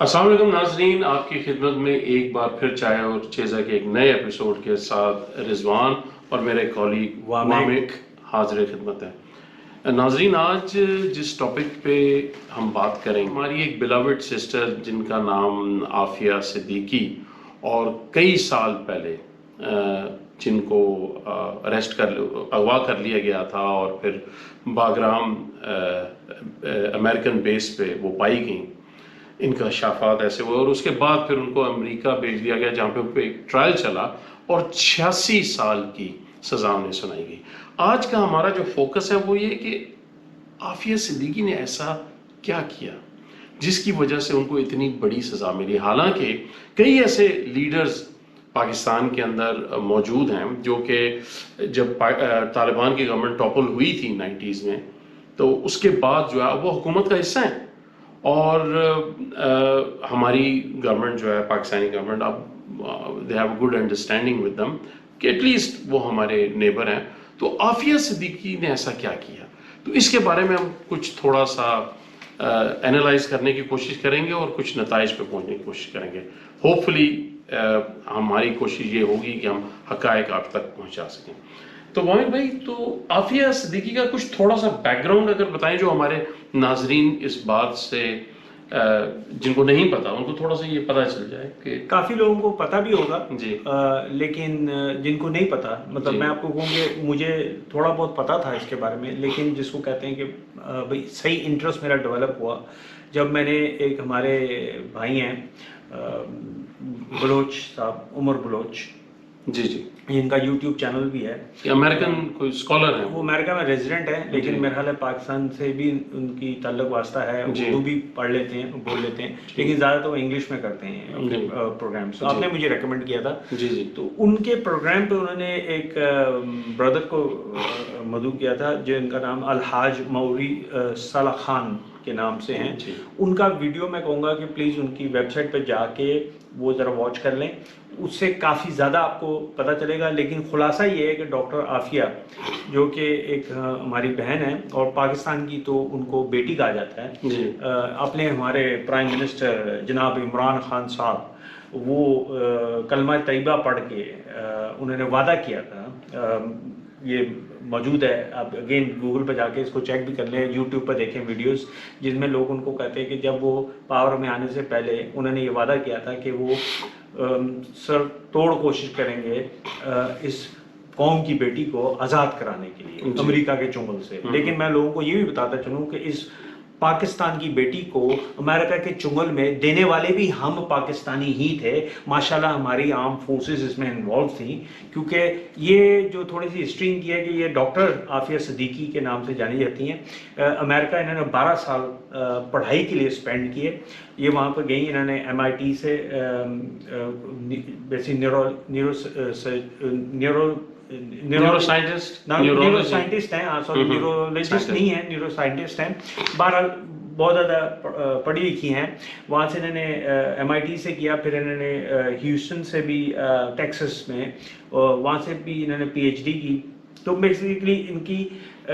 السلام علیکم ناظرین، آپ کی خدمت میں ایک بار پھر چائے اور چیزا کے ایک نئے ایپیسوڈ کے ساتھ رضوان اور میرے کولیگ وامق حاضر خدمت ہے۔ ناظرین، آج جس ٹاپک پہ ہم بات کریں، ہماری ایک بلاوڈ سسٹر جن کا نام عافیہ صدیقی، اور کئی سال پہلے جن کو اغوا کر لیا گیا تھا اور پھر باگرام امریکن بیس پہ وہ پائی گئیں، ان کا شافات ایسے ہوئے اور اس کے بعد پھر ان کو امریکہ بھیج دیا گیا، جہاں پہ ان کو ایک ٹرائل چلا اور 86 سال کی سزا انہیں سنائی گئی۔ آج کا ہمارا جو فوکس ہے وہ یہ کہ عافیہ صدیقی نے ایسا کیا کیا جس کی وجہ سے ان کو اتنی بڑی سزا ملی، حالانکہ کئی ایسے لیڈرز پاکستان کے اندر موجود ہیں جو کہ جب طالبان کی گورنمنٹ ٹاپل ہوئی تھی 90s میں، تو اس کے بعد جو ہے وہ حکومت کا حصہ ہیں، اور ہماری گورنمنٹ جو ہے پاکستانی گورنمنٹ، اب they have a good understanding with them کہ ایٹ لیسٹ وہ ہمارے نیبر ہیں۔ تو عافیہ صدیقی نے ایسا کیا کیا، تو اس کے بارے میں ہم کچھ تھوڑا سا اینالائز کرنے کی کوشش کریں گے اور کچھ نتائج پہ پہنچنے کی کوشش کریں گے۔ ہوپ فلی ہماری کوشش یہ ہوگی کہ ہم حقائق آپ تک پہنچا سکیں۔ تو وامق بھائی، تو عافیہ صدیقی کا کچھ تھوڑا سا بیک گراؤنڈ اگر بتائیں، جو ہمارے ناظرین اس بات سے جن کو نہیں پتا ان کو تھوڑا سا یہ پتہ چل جائے کہ کافی لوگوں کو پتہ بھی ہوگا جی، لیکن جن کو نہیں پتا، مطلب میں آپ کو کہوں کہ مجھے تھوڑا بہت پتا تھا اس کے بارے میں، لیکن جس کو کہتے ہیں کہ بھائی صحیح انٹرسٹ میرا ڈیولپ ہوا جب میں نے ایک ہمارے بھائی ہیں بلوچ صاحب، عمر بلوچ، جی جی، جن کا یوٹیوب چینل بھی ہے، امریکن کوئی اسکالر ہیں، وہ امریکہ میں ریزیڈنٹ ہیں، لیکن میرے خیال ہے پاکستان سے بھی ان کی تعلق واسطہ ہے، اردو بھی پڑھ لیتے ہیں، بول لیتے ہیں، لیکن زیادہ تو انگلش میں کرتے ہیں اپنے پروگرامس۔ آپ نے مجھے ریکمنڈ کیا تھا، جی جی، تو ان کے پروگرام پہ انہوں نے ایک بردر کو مدعو کیا تھا جن کا نام الحاج موری صالح خان کے نام سے ہیں۔ ان کا ویڈیو میں کہوں گا کہ پلیز ان کی ویب سائٹ پہ جا کے وہ ذرا واچ کر لیں، اس سے کافی زیادہ آپ کو پتہ چلے گا۔ لیکن خلاصہ یہ ہے کہ ڈاکٹر عافیہ جو کہ ایک ہماری بہن ہے اور پاکستان کی تو ان کو بیٹی کہا جاتا ہے، اپنے ہمارے پرائم منسٹر جناب عمران خان صاحب، وہ کلمہ طیبہ پڑھ کے انہوں نے وعدہ کیا تھا، یہ موجود ہے، آپ اگین گوگل پہ جا کے اس کو چیک بھی کر لیں، یوٹیوب پہ دیکھیں ویڈیوز، جن میں لوگ ان کو کہتے ہیں کہ جب وہ پاور میں آنے سے پہلے انہوں نے یہ وعدہ کیا تھا کہ وہ سر توڑ کوشش کریں گے اس قوم کی بیٹی کو آزاد کرانے کے لیے امریکہ کے چنگل سے۔ لیکن میں لوگوں کو یہ بھی بتاتا چلوں کہ اس پاکستان کی بیٹی کو امریکہ کے چنگل میں دینے والے بھی ہم پاکستانی ہی تھے، ماشاءاللہ ہماری آرم فورسز اس میں انوالو تھیں، کیونکہ یہ جو تھوڑی سی ہسٹری کی ہے کہ یہ ڈاکٹر عافیہ صدیقی کے نام سے جانی جاتی ہیں۔ امریکہ انہوں نے 12 سال پڑھائی کے لیے اسپینڈ کیے، یہ وہاں پہ گئی، انہوں نے MIT سے بیسک نیورو سائنٹسٹ ہیں، سوری نیورولوجسٹ نہیں ہیں، نیورو سائنٹسٹ ہیں، بہرحال بہت زیادہ پڑھی لکھی ہیں۔ وہاں سے انہوں نے MIT سے کیا، پھر انہوں نے ہیوسٹن سے بھی، ٹیکسس میں، وہاں سے بھی انہوں نے PhD کی۔ تو بیسیکلی ان کی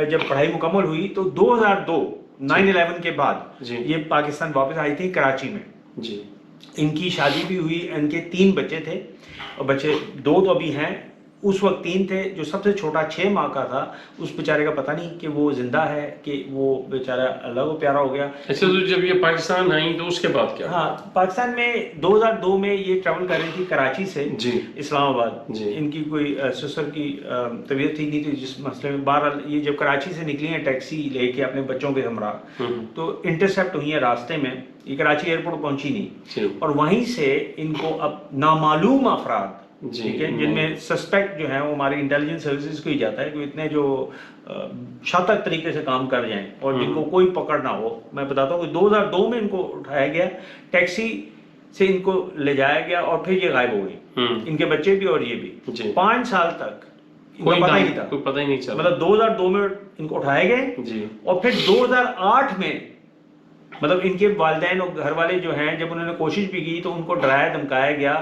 جب پڑھائی مکمل ہوئی تو 2002 9/11 کے بعد یہ پاکستان واپس آئی تھی کراچی میں۔ ان کی شادی بھی ہوئی، ان کے 3 بچے تھے، اور بچے 2 تو ابھی ہیں، اس وقت 3 تھے، جو سب سے چھوٹا 6 ماہ کا تھا، اس بیچارے کا پتہ نہیں کہ وہ زندہ ہے کہ وہ بیچارہ اللہ کو پیارا ہو گیا۔ اچھا، تو جب یہ پاکستان آئیں تو اس کے بعد کیا؟ ہاں، پاکستان میں 2002 میں یہ ٹریول کر رہی تھی کراچی سے اسلام آباد، ان کی کوئی سسر کی طبیعت ٹھیک نہیں تھی جس مسئلے میں، بہرحال یہ جب کراچی سے نکلی ہیں ٹیکسی لے کے اپنے بچوں کے ہمراہ، تو انٹرسیپٹ ہوئی ہیں راستے میں، یہ کراچی ایئرپورٹ پہنچی نہیں، اور وہیں سے ان کو اب نامعلوم افراد، ٹھیک ہے، جن میں سسپیکٹ جو ہیں وہ ہماری انٹیلیجنس سروسز کو ہی جاتا ہے کہ اتنے جو شاطر طریقے سے کام کر جائیں اور جن کو کوئی پکڑ نہ ہو۔ میں بتاتا ہوں کہ 2002 میں ان کو اٹھایا گیا، ٹیکسی سے ان کو لے جایا گیا، اور پھر یہ غائب ہو گئی، ان کے بچے بھی اور یہ بھی 5 سال تک ان کو پتہ ہی نہیں تھا، کوئی پتہ ہی نہیں چلا۔ مطلب 2002 میں ان کو اٹھائے گئے، اور پھر 2008 میں مطلب ان کے والدین اور گھر والے جو ہیں، جب انہوں نے کوشش بھی کی تو ان کو ڈرایا دھمکایا گیا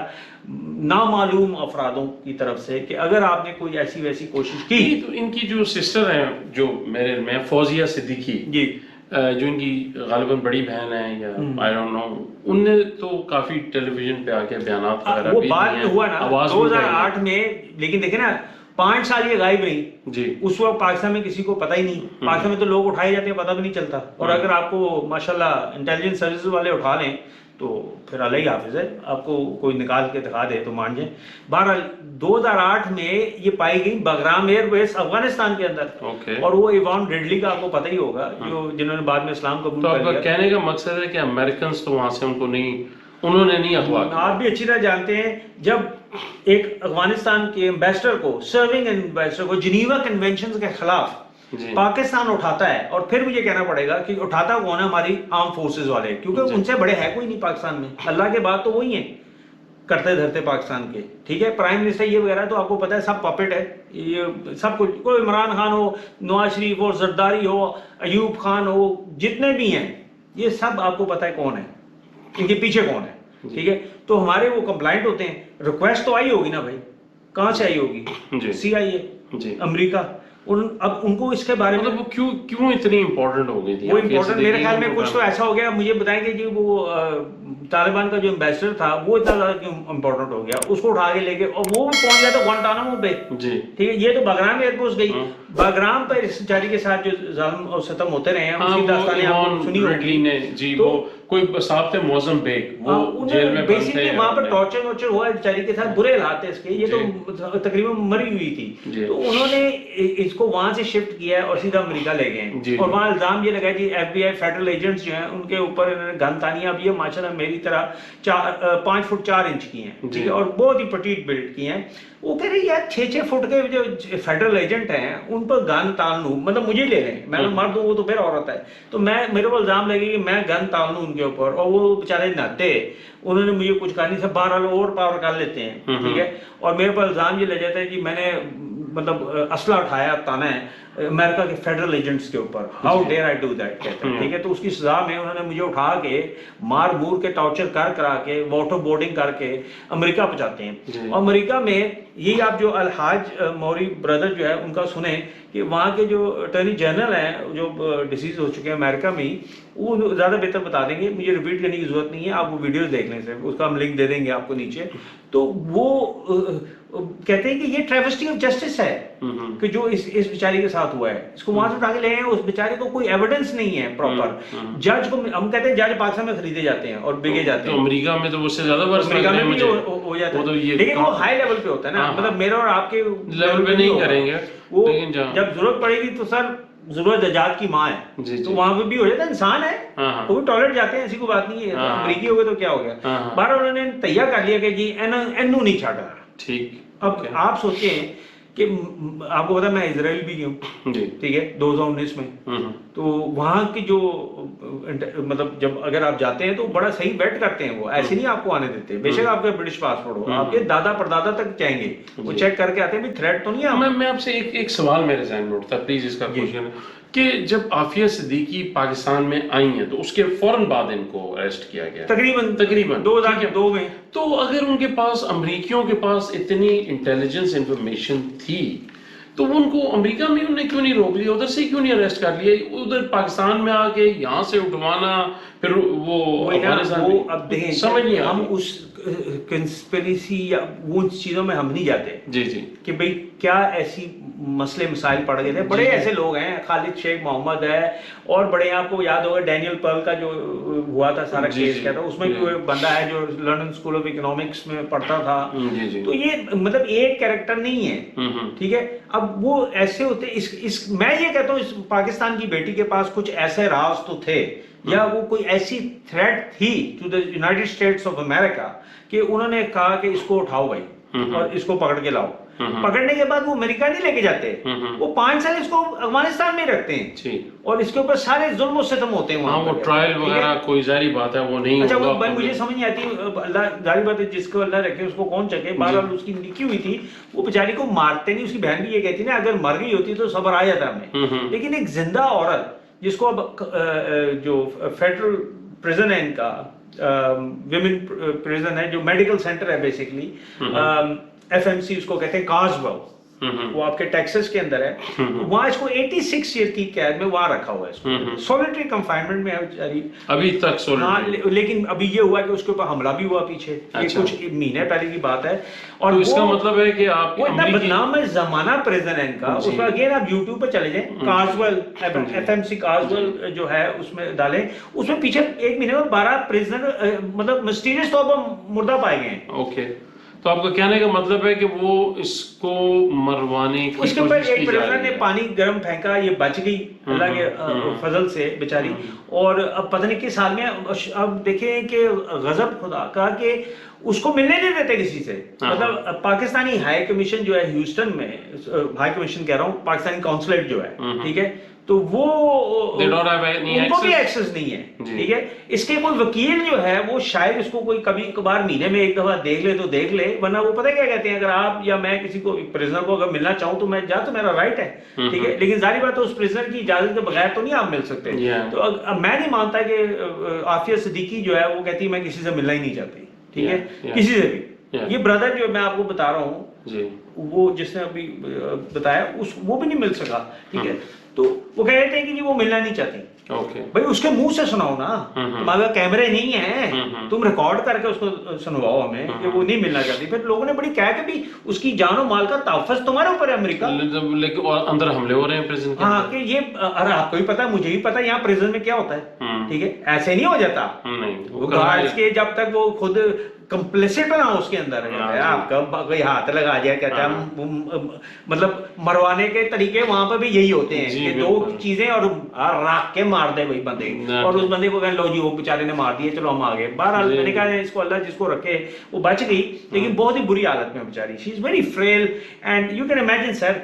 نامعلوم افرادوں کی طرف سے کہ اگر آپ نے کوئی ایسی ویسی کوشش کی۔ تو ان کی جو سسٹر ہیں، جو میں فوزیہ صدیقی، جی، جو ان کی غالباً بڑی بہن ہے یا آئی ڈونٹ نو، ان نے تو کافی ٹیلی ویژن پہ آ کے بیانات وغیرہ وہ بھی بعد دیے میں ہوا نا آواز بھی اٹھائی 2008 میں، لیکن دیکھیں نا 5 سال یہ غائب رہی. جی اس وقت پاکستان میں کسی کو پتہ ہی نہیں، پاکستان میں تو لوگ اٹھائے جاتے ہیں پتہ بھی نہیں چلتا، اور اگر آپ کو ماشاءاللہ انٹیلیجنس سروسز والے اٹھا لیں تو پھر اللہ ہی حافظ ہے، آپ کو کوئی نکال کے دکھا دے تو مان جائیں. بہرحال 2008 میں یہ پائی گئی بغرام ایئر بیس افغانستان کے اندر، اوکے. اور وہ ایوان ریڈلی کا آپ کو پتہ ہی ہوگا، جو جنہوں نے بعد میں اسلام قبول تو کر آپ کا لیا. کہنے کا مقصد ہے کہ امریکنز تو وہاں سے ان کو نہیں، انہوں نے نہیں اغوا کیا. آپ بھی اچھی طرح جانتے ہیں جب ایک افغانستان کے ایمبیسڈر کو، سرونگ ایمبیسڈر کو جنیوا کنونشنز کے خلاف جی پاکستان اٹھاتا ہے، اور پھر مجھے کہنا پڑے گا کہ اٹھاتا کون ہے؟ ہماری آرم فورسز والے، کیونکہ ان سے بڑے ہے کوئی نہیں پاکستان میں، اللہ کے بعد تو وہی ہیں کرتے دھرتے پاکستان کے. ٹھیک ہے، پرائم منسٹر یہ وغیرہ تو آپ کو پتہ ہے سب پپٹ ہے، یہ سب کچھ، کوئی عمران خان ہو، نواز شریف ہو، زرداری ہو، ایوب خان ہو، جتنے بھی ہیں یہ سب آپ کو پتہ ہے کون ہے، ان کے پیچھے کون ہے. ٹھیک ہے، تو ہمارے وہ کمپلائنٹ ہوتے ہیں، ریکویسٹ تو آئی ہوگی نا بھائی، کہاں سے آئی ہوگی؟ جی سی آئی اے، جی. امریکہ. اب ان کو اس کے بارے میں مطلب وہ کیوں اتنی امپورٹنٹ ہو گئی تھی؟ وہ امپورٹنٹ میرے خیال میں کچھ تو ایسا ہو گیا، مجھے بتائیں کہ جی وہ طالبان کا جو ایمبیسڈر تھا وہ اتنا زیادہ کیوں امپورٹنٹ ہو گیا، اس کو اٹھا کے لے کے، اور وہ بھی پہنچ گیا تھا گوانٹانامو پہ. جی ٹھیک ہے، یہ تو بغرام ایئر فورس گئی. بغرام پر اس بیچاری کے ساتھ جو ظلم اور ستم ہوتے رہے ہیں، اس کی داستانیں آپ کو سنی ہوگی. جی وہ کوئی صاحب تھے موزم بیگ، وہ جیل میں بند تھے، وہاں پر ٹارچر ہوا ہے بیچاری کے ساتھ، برے حالات تھے اس کے، یہ تو تقریباً مری ہوئی تھی. تو انہوں نے اس کو وہاں سے شفٹ کیا ہے اور سیدھا امریکہ لے گئے، اور وہاں الزام یہ لگا جی ایف بی آئی فیڈرل ایجنٹس جو ہیں ان کے اوپر انہوں نے گن تانی. اب یہ ماشاءاللہ میری طرح 5 فٹ 4 انچ کی ہیں، ٹھیک ہے، اور بہت ہی پٹیٹ بلڈ کی ہیں. وہ کہہ رہے یار 6 فٹ کے جو فیڈرل ایجنٹ ہیں ان پر گن تان لوں، مطلب مجھے لے لیں، میں مرد ہوں وہ تو پھر عورت ہے، تو میرے کو الزام لگے کہ میں گن تان لوں ان کے اوپر، اور وہ بیچارے نہتے، انہوں نے مجھے کچھ کہا نہیں. سب 12 اوور پاور کر لیتے ہیں. ٹھیک ہے، اور میرے پر الزام یہ لگ جاتا ہے کہ میں نے مطلب اسلحہ اٹھایا تانا ہے امریکہ کے فیڈرل ایجنٹس کے اوپر، how dare I do that کہتے ہیں. ٹھیک ہے، تو اس کی سزا میں انہوں نے مجھے اٹھا کے مار مور کے ٹارچر کرا کے واٹر بورڈنگ کر کے امریکہ پہنچاتے ہیں. اور امریکہ میں یہی آپ جو الحاج موری بردر جو ہے ان کا سنیں کہ وہاں کے جو اٹارنی جنرل ہیں جو ڈیسیز ہو چکے ہیں امریکہ میں، وہ زیادہ بہتر بتا دیں گے، مجھے ریپیٹ کرنے کی ضرورت نہیں ہے، آپ وہ ویڈیوز دیکھ لیں، سے اس کا ہم لنک دے دیں گے آپ کو نیچے. تو وہ کہتے ہیں کہ یہ ٹریوسٹی آف جسٹس ہے کہ جو اس بیچاری کے ساتھ ہوا ہے. اس کو وہاں سے اٹھا کے لے ہیں، اس بیچارے کو کوئی ایویڈنس نہیں ہے پراپر. جج کو ہم کہتے ہیں جج پاکستان میں خریدے جاتے ہیں اور بکے جاتے ہیں، تو امریکہ میں تو اس سے زیادہ برس امریکہ میں بھی ہو جاتا ہے، لیکن وہ ہائی لیول پہ ہوتا ہے نا، مطلب میرا اور آپ کے لیول پہ نہیں کریں گے. وہ جب ضرورت پڑے گی تو سر ضرورت ایجاد کی ماں ہے، تو وہاں پہ بھی ہو جاتا ہے، انسان ہے، وہ بھی ٹوائلٹ جاتے ہیں، ایسی کوئی بات نہیں ہے. امریکی ہو گئے تو کیا ہو گیا. بارہ انہوں نے تیار کر لیا کہ جی اینو نہیں چھاڑا. ٹھیک. اب آپ سوچیں کہ آپ کو پتا میں اسرائیل بھی گیا ہوں، ٹھیک ہے، 2019 میں. تو وہاں کی جو مطلب جب اگر آپ جاتے ہیں تو بڑا صحیح بیٹ کرتے ہیں، وہ ایسے نہیں آپ کو آنے دیتے، بے شک آپ کا برٹش پاسپورٹ ہو، آپ کے دادا پردادا تک جائیں گے، وہ چیک کر کے آتے ہیں بھی تھریٹ تو نہیں ہے. میں آپ سے ایک سوال میرے ذہن میں اٹھتا ہے، پلیز اس کا کوشچن، کہ جب عافیہ صدیقی پاکستان میں آئی ہیں تو اس کے فوراً بعد ان کو اریسٹ کیا گیا تقریباً 2002 میں. تو اگر ان کے پاس، امریکیوں کے پاس اتنی انٹیلیجنس انفارمیشن تھی تو ان کو امریکہ میں انہوں نے کیوں نہیں روک لیا، ادھر سے کیوں نہیں اریسٹ کر لیا، ادھر پاکستان میں آ کے یہاں سے اٹھوانا، پھر وہ اب دیکھیں سمجھ نہیں ہم اس کنسپریسی یا ان چیزوں میں ہم نہیں جاتے کہ بھئی کیا ایسی مسئلے مسائل پڑ گئے تھے. بڑے ایسے لوگ ہیں، خالد شیخ محمد ہے، اور بڑے آپ کو یاد ہوگا ڈینیل پرل کا جو ہوا تھا سارا کیس کیا تھا، اس میں بھی وہ بندہ ہے جو لنڈن اسکول آف اکنامکس میں پڑھتا تھا. تو یہ مطلب ایک کیریکٹر نہیں ہے، ٹھیک ہے. اب وہ ایسے ہوتے، میں یہ کہتا ہوں اس پاکستان کی بیٹی کے پاس کچھ ایسے راز تو تھے، یا وہ کوئی ایسی تھریٹ تھی to the United States of America کہ انہوں نے کہا کہ اس کو اٹھاؤ بھائی اور اس کو پکڑ کے لاؤ. پکڑنے کے بعد وہ امریکہ نہیں لے کے جاتے، وہ 5 سال اس کو افغانستان میں رکھتے ہیں، اور اس کے اوپر سارے ظلم و ستم ہوتے ہیں وہاں. وہ ٹرائل وغیرہ کوئی ظاہری بات ہے وہ نہیں ہوگا. اچھا مجھے سمجھ نہیں آتی، اللہ ظاہری بات ہے جس کو اللہ رکھے اس کو کون چکے. بہرحال اس کی لکھی ہوئی تھی، وہ بیچاری کو مارتے نہیں. اس کی بہن بھی یہ کہتی نا اگر مر گئی ہوتی تو صبر آ جاتا ہمیں، لیکن ایک زندہ عورت جس کو اب جو فیڈرل پریزن ہے ان کا، ویمن پریزن ہے جو میڈیکل سینٹر ہے بیسیکلی، ایف ایم سی اس کو کہتے ہیں، کاسبو وہ آپ کے ٹیکسس کے اندر ہے, وہاں اس کو 86 ایئر کی قید میں وہاں رکھا ہوا ہے, اس کو سولیٹری کنفائنمنٹ میں ہے ابھی تک. ہاں, لیکن ابھی یہ ہوا کہ اس کے اوپر حملہ بھی ہوا پیچھے, یہ کچھ مہینے پہلے کی بات ہے. اور اس کا مطلب ہے کہ آپ وہ اتنا بدنام ہے زمانہ پریزن ہے ان کا. اس پر اگین آپ یوٹیوب پہ چلے جائیں, کارزول FMC کارزول جو ہے اس میں ڈالیں, اس میں پیچھے 1 مہینے میں 12 پریزنر مطلب مسٹیریس طور پر مردہ پائے گئے ہیں. اوکے, تو آپ کا کہنے کا مطلب ہے کہ وہ اس کو مروانے کی اس کے اوپر ایک پریزنر نے پانی گرم پھینکا, یہ بچ گئی اللہ کے فضل سے بیچاری. اور اب پتہ نہیں کس حال میں. اب دیکھیں کہ غضب خدا کا کہ اس کو ملنے نہیں دیتے کسی سے. مطلب پاکستانی ہائی کمیشن جو ہے ہیوسٹن میں, ہائی کمیشن کہہ رہا ہوں, پاکستانی کونسلیٹ جو ہے, ٹھیک ہے, تو وہ ان کو بھی ایکسس نہیں ہے, ٹھیک ہے. اس کے کوئی وکیل جو ہے وہ شاید اس کو کوئی کبھی کبھار مہینے میں ایک دفعہ دیکھ لے تو دیکھ لے, ورنہ وہ پتہ کیا کہتے ہیں, اگر آپ یا میں کسی کو پریزنر کو اگر ملنا چاہوں تو میں جا, تو میرا رائٹ ہے, ٹھیک ہے, لیکن ظاہری بات ہے اس پریزنر کی اجازت کے بغیر تو نہیں آپ مل سکتے. تو اب میں نہیں مانتا کہ عافیہ صدیقی جو ہے وہ کہتی ہے میں کسی سے ملنا ہی نہیں چاہتی, ٹھیک ہے, کسی سے بھی. یہ بردر جو میں آپ کو بتا رہا ہوں, وہ جس نے ابھی بتایا وہ بھی نہیں مل سکا, ٹھیک ہے. تو وہ کہہ رہے تھے کہ جی وہ ملنا نہیں چاہتی. بھائی اس کے منہ سے سناؤ نا, تمہارے کیمرے نہیں ہیں, تم ریکارڈ کر کے اس کو سنواؤ ہمیں کہ وہ نہیں ملنا چاہتی. پھر لوگوں نے بڑی کہا کہ بھی اس کی جان و مال کا تحفظ تمہارے اوپر ہے امریکہ, لیکن اندر حملے ہو رہے ہیں پریزن کے. ہاں, کہ یہ آپ کو بھی پتا, مجھے بھی پتا یہاں پریزن میں کیا ہوتا ہے, ٹھیک ہے, ایسے نہیں ہو جاتا. وہ گارڈز کے جب تک وہ خود کمپلیسٹ نہ ہو اس کے اندر, آپ کا کوئی ہاتھ لگا جائے, کہتا ہے مطلب مروانے کے طریقے وہاں پہ بھی یہی ہوتے ہیں کہ 2 چیزیں اور راک کے مار دے وہی بندے, اور اس بندے کو کہیں لو جی وہ بیچارے نے مار دیے, چلو ہم آگے. بہرحال میں نے کہا اس کو اللہ جس کو رکھے, وہ بچ گئی, لیکن بہت ہی بری حالت میں بیچاری. She is very frail and you can imagine sir,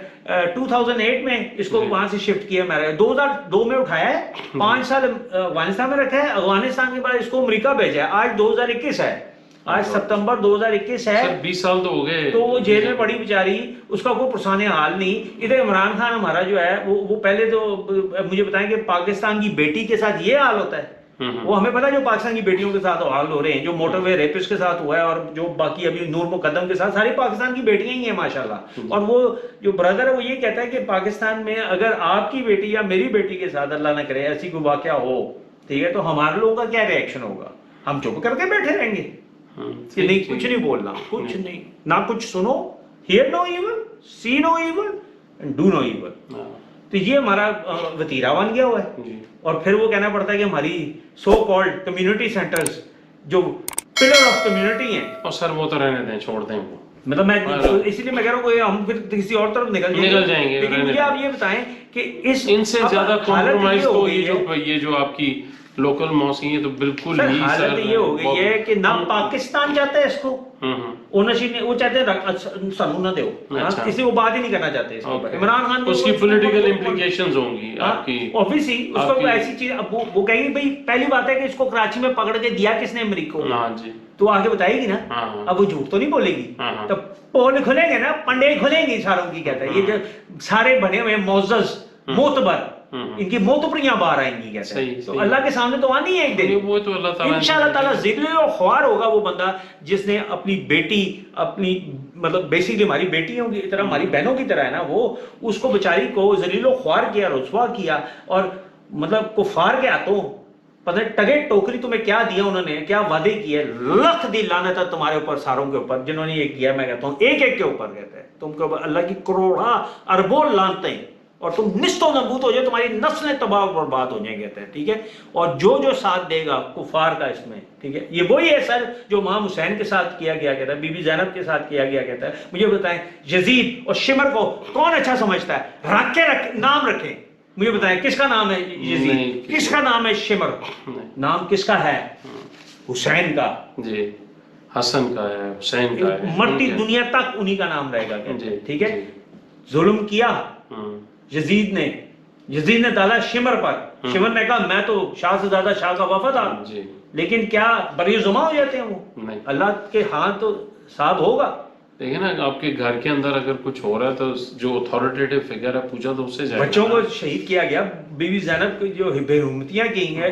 2008 میں اس کو وہاں سے شفٹ کیا, میں 2002 میں اٹھایا ہے, 5 سال افغانستان میں رکھا ہے, افغانستان کے بعد اس کو امریکہ بھیجا ہے. آج 2021 ہے, آج ستمبر 2021 ہے, 20 سال تو ہو گئے. تو وہ جیل میں پڑی بیچاری, اس کا کوئی پرسان حال نہیں. ادھر عمران خان ہمارا جو ہے وہ پہلے تو مجھے بتائیں کہ پاکستان کی بیٹی کے ساتھ یہ حال ہوتا ہے. وہ ہمیں پتا جو پاکستان کی بیٹیوں کے ساتھ حال ہو رہے ہیں, جو موٹر وے ریپسٹ کے ساتھ ہوا ہے, اور جو باقی ابھی نور مقدم کے ساتھ, ساری پاکستان کی بیٹیاں ہی ہیں ماشاءاللہ. اور وہ جو برادر ہے وہ یہ کہتا ہے کہ پاکستان میں اگر آپ کی بیٹی یا میری بیٹی کے ساتھ اللہ نہ کرے ایسی کوئی واقعہ ہو, ٹھیک ہے, تو ہمارے لوگوں کا کیا ری ایکشن ہوگا. ہم چپ کر کے بیٹھے رہیں گے کہ نہیں, کچھ نہیں بولنا, کچھ نہیں, نہ کچھ سنو, hear no evil, see no evil and do no evil. تو یہ ہمارا وتیرہ بن گیا ہوا ہے. اور پھر وہ کہنا پڑتا ہے کہ ہماری سو کالڈ کمیونٹی سینٹرز جو پلر آف کمیونٹی ہیں, اور سر وہ تو رہنے دیں, چھوڑ دیں وہ, مطلب میں اسی لیے میں کہہ رہا ہوں کہ ہم پھر کسی اور طرف نکل جائیں گے. لیکن مجھے آپ یہ بتائیں کہ ان سے زیادہ کمپرومائز تو یہ جو آپ کی لوکل موسیقی ہے تو بالکل ہی حالت یہ ہو گئی ہے کہ نہ پاکستان چاہتا ہے اس کو, اونرشپ وہ چاہتے ہیں سنو نہ دو, اس لیے وہ بات ہی نہیں کرنا چاہتے. عمران خان اس کی پولیٹیکل امپلیکیشنز ہوں گی آپ کی, اوبویسلی اس کو ایسی چیز. وہ کہیں گے بھائی پہلی بات ہے کہ اس کو کراچی میں پکڑ کے دیا کس نے امریکہ کو, تو آگے بتائے گی نا. اب وہ جھوٹ تو نہیں بولے گی, تو پول کھلیں گے نا, پنڈے کھلیں گی ساروں کی. کہتا ہے یہ جو سارے بنے ہوئے معزز معتبر, ان کی معتبریاں باہر آئیں گی. کہتے ہیں تو اللہ کے سامنے تو آنی ہے ایک دن, وہ تو اللہ تعالیٰ انشاءاللہ تعالیٰ ذلیل و خوار ہوگا وہ بندہ جس نے اپنی بیٹی, اپنی مطلب بیسیکلی ہماری بیٹیوں کی طرح, ہماری بہنوں کی طرح ہے نا, وہ اس کو بیچاری کو ذلیل و خوار کیا, رسوا کیا, اور مطلب کفار کے ہاتھوں پتہ ٹگے ٹوکری تمہیں کیا دیا انہوں نے, کیا وعدے کیے. لکھ دی لعنت ہے تمہارے اوپر ساروں کے اوپر جنہوں نے یہ کیا. میں کہتا ہوں ایک ایک کے اوپر کہتے ہیں, تم کے اوپر اللہ کی کروڑاں اربوں لعنتیں, اور تم نست و نبوت ہو جائے, تمہاری نسلیں تباہ و برباد ہو جائیں. کہتے ہیں ٹھیک ہے, اور جو ساتھ دے گا کفار کا اس میں, ٹھیک ہے, یہ وہی ہے سر جو امام حسین کے ساتھ کیا گیا. کہتا ہے بی بی زینب کے ساتھ کیا گیا. کہتا ہے مجھے بتائیں یزید اور شمر کو کون اچھا سمجھتا ہے, رکھ کے نام رکھیں, مجھے بتائیں کس کا نام ہے یزید, کس کا نام ہے شمر, نام کس کا ہے, حسین کا, جی حسن کا ہے, حسین کا ہے, مرتی دنیا تک انہی کا نام رہے گا. ٹھیک ہے, ظلم کیا یزید نے ڈالا شمر پر, شمر نے کہا میں تو شاہ سے زیادہ شاہ کا وفادار, لیکن کیا بری زما ہو جاتے ہیں وہ, اللہ کے ہاتھ تو ساتھ ہوگا. دیکھیں نا آپ کے گھر کے اندر اگر کچھ ہو رہا ہے تو جو اتھارٹیٹیو فگر ہے پوچھا تو اس سے جائے. بچوں کو شہید کیا گیا, بی بی زینب کی جو بے حرمتیاں کی ہیں,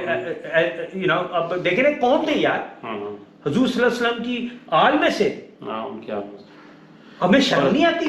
اب دیکھیں نا کون تھے یار, حضور صلی اللہ علیہ وسلم کی آل میں سے, ان کی ہمیں شرم نہیں آتی.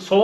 100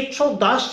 110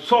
100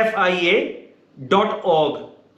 AAFIA.org,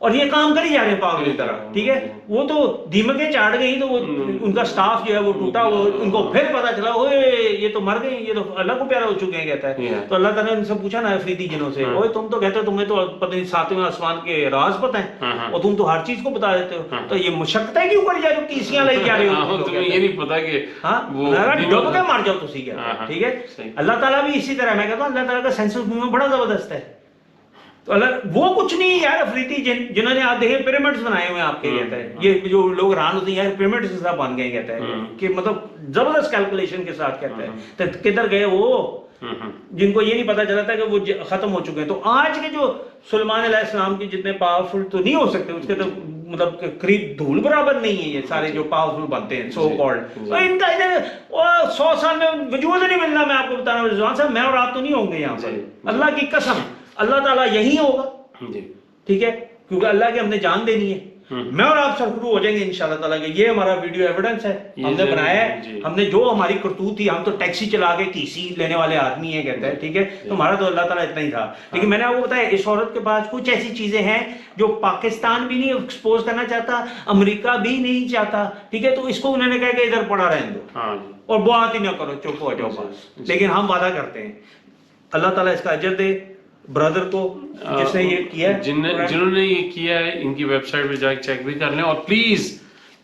اور یہ کام کر ہی جا رہے ہیں پاگل کی طرح, ٹھیک ہے. وہ تو دیمکیں چاٹ گئی تو وہ ان کا سٹاف جو ہے وہ ٹوٹا, وہ ان کو پھر پتا چلا اوے یہ تو مر گئے, یہ تو اللہ کو پیارا ہو چکے ہیں کہتا ہے. تو اللہ تعالیٰ نے ان سے پوچھا نا افریدی جنوں سے, اوے تم تو کہتے ہو تمہیں تو پتہ نہیں ساتویں آسمان کے راز پتہ ہیں اور تم تو ہر چیز کو بتا دیتے ہو, تو یہ مشقتیں کیوں کر جا رہے ہو, کیسیاں لائی جا رہے ہو, تمہیں یہ نہیں پتا کہ ہاں ڈب کے مار جاؤ تسی کیا, ٹھیک ہے. اللہ تعالیٰ بھی اسی طرح, میں کہتا ہوں اللہ تعالیٰ کا سینس آف ہیومر بڑا زبردست ہے. تو اللہ وہ کچھ نہیں یار, افریدی جنہوں نے آپ دیکھے پیرامڈز بنائے ہوئے آپ کے, کہتا ہے یہ جو لوگ حیران ہوتے ہیں یار پیرامڈز کے ساتھ بن گئے, کہتا ہے کہ مطلب زبردست کیلکولیشن کے ساتھ, کہتا ہے. تو کدھر گئے وہ جن کو یہ نہیں پتا چلا تھا کہ وہ ختم ہو چکے ہیں. تو آج کے جو سلیمان علیہ السلام کے جتنے پاورفل تو نہیں ہو سکتے, اس کے تو مطلب قریب دھول برابر نہیں ہے یہ سارے جو پاورفل بنتے ہیں سو کالڈ. تو ان کا ادھر 100 سال میں وجود نہیں ملنا, میں آپ کو بتا رہا ہوں رضوان صاحب, میں اور آپ تو نہیں ہوں گے یہاں پر, اللہ کی قسم. اللہ تعالیٰ یہی ہوگا, ٹھیک ہے, کیونکہ اللہ کی ہم نے جان دینی ہے. میں اور آپ سرخرو ہو جائیں گے انشاءاللہ تعالیٰ کہ یہ ہمارا ویڈیو ایویڈنس ہے, ہم نے بنایا ہے, ہم نے جو ہماری کرتوت تھی, ہم تو ٹیکسی چلا کے کیسی لینے والے آدمی ہیں, کہتا ہے, ٹھیک ہے. تو ہمارا تو اللہ تعالیٰ اتنا ہی تھا. لیکن میں نے آپ کو بتایا اس عورت کے پاس کچھ ایسی چیزیں ہیں جو پاکستان بھی نہیں ایکسپوز کرنا چاہتا, امریکہ بھی نہیں چاہتا, ٹھیک ہے. تو اس کو انہوں نے کہا کہ ادھر پڑا رہنے دو اور بات ہی نہ کرو, چپ ہو جاؤ بس. لیکن ہم وعدہ کرتے ہیں اللہ تعالیٰ اس کا اجر دے برادر کو جس نے یہ کیا ہے, جنہوں نے یہ کیا ہے. ان کی ویب سائٹ پہ جا کے چیک بھی کر لیں, اور پلیز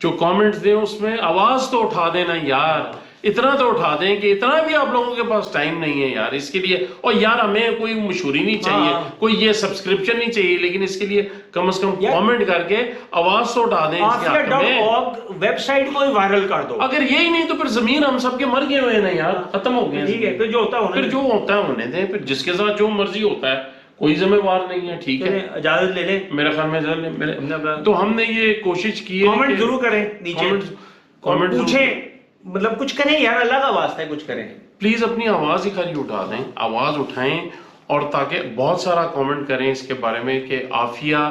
جو کامنٹس دیں اس میں آواز تو اٹھا دینا یار, اتنا تو اٹھا دیں کہ اتنا بھی آپ لوگوں کے پاس ٹائم نہیں ہے یار اس کے لیے. اور یار ہمیں کوئی مشہوری نہیں چاہیے, کوئی یہ سبسکرپشن نہیں چاہیے, لیکن اس کے لیے کم از کم کامنٹ کر کے آواز تو اٹھا دیں. ویب سائٹ کو وائرل کر دو. اگر یہی نہیں تو پھر ضمیر ہم سب کے مر گئے ہوئے ہیں یار, ختم ہو گئے. ٹھیک ہے, پھر جو ہوتا ہے ہونے دیں, پھر جس کے ساتھ جو مرضی ہوتا ہے, کوئی ذمہ وار نہیں ہے, ٹھیک ہے. اجازت لے لیں, میرا خیال میں اجازت لیں. تو ہم نے یہ کوشش کی ہے, کامنٹ ضرور کریں نیچے, کامنٹ پوچھیں, مطلب کچھ کریں یار, اللہ کا واسطہ ہے کچھ کریں. پلیز اپنی آواز ہی خالی اٹھا دیں, آواز اٹھائیں, اور تاکہ بہت سارا کامنٹ کریں اس کے بارے میں کہ عافیہ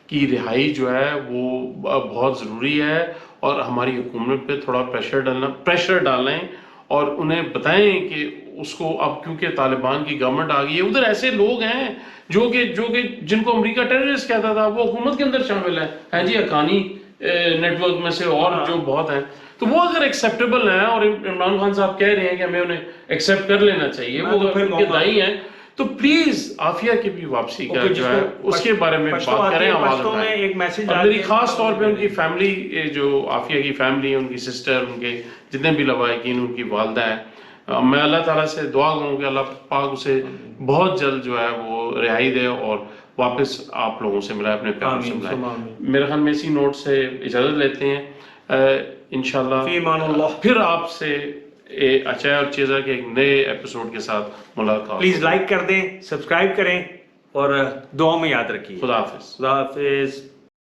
کی رہائی جو ہے وہ بہت ضروری ہے, اور ہماری حکومت پہ تھوڑا پریشر ڈالیں, اور انہیں بتائیں کہ اس کو اب کیونکہ طالبان کی گورنمنٹ آ گئی ہے, ادھر ایسے لوگ ہیں جو کہ جن کو امریکہ ٹیررسٹ کہتا تھا وہ حکومت کے اندر شامل ہے جی, حقانی نیٹ ورک میں سے اور جو بہت ہیں. تو وہ اگر ایکسیپٹیبل ہیں, اور عمران خان صاحب کہہ رہے ہیں کہ ہمیں انہیں ایکسیپٹ کر لینا چاہیے, وہ ان کے دائی ہیں, تو پلیز عافیہ کی بھی واپسی کا جو ہے اس کے بارے میں بات کریں, آواز اٹھائیں. اور میری خاص طور پہ ان کی فیملی, جو عافیہ کی فیملی ہے, ان کی سسٹر, ان کے جتنے بھی لوائقین, ان کی والدہ ہے, میں اللہ تعالیٰ سے دعا کروں کہ اللہ پاک اسے بہت جلد جو ہے وہ رہائی دے اور واپس آپ لوگوں سے ملائے, اپنے پیاروں سے ملائے. میرے خیال میں اسی نوٹ سے اجازت لیتے ہیں, انشاءاللہ پھر آپ سے اچھا اور چیزا کے ایک نئے ایپیسوڈ کے ساتھ ملاقات. پلیز لائک کر دیں, سبسکرائب کریں, اور دعا میں یاد رکھیے. خدا حافظ. خدا حافظ.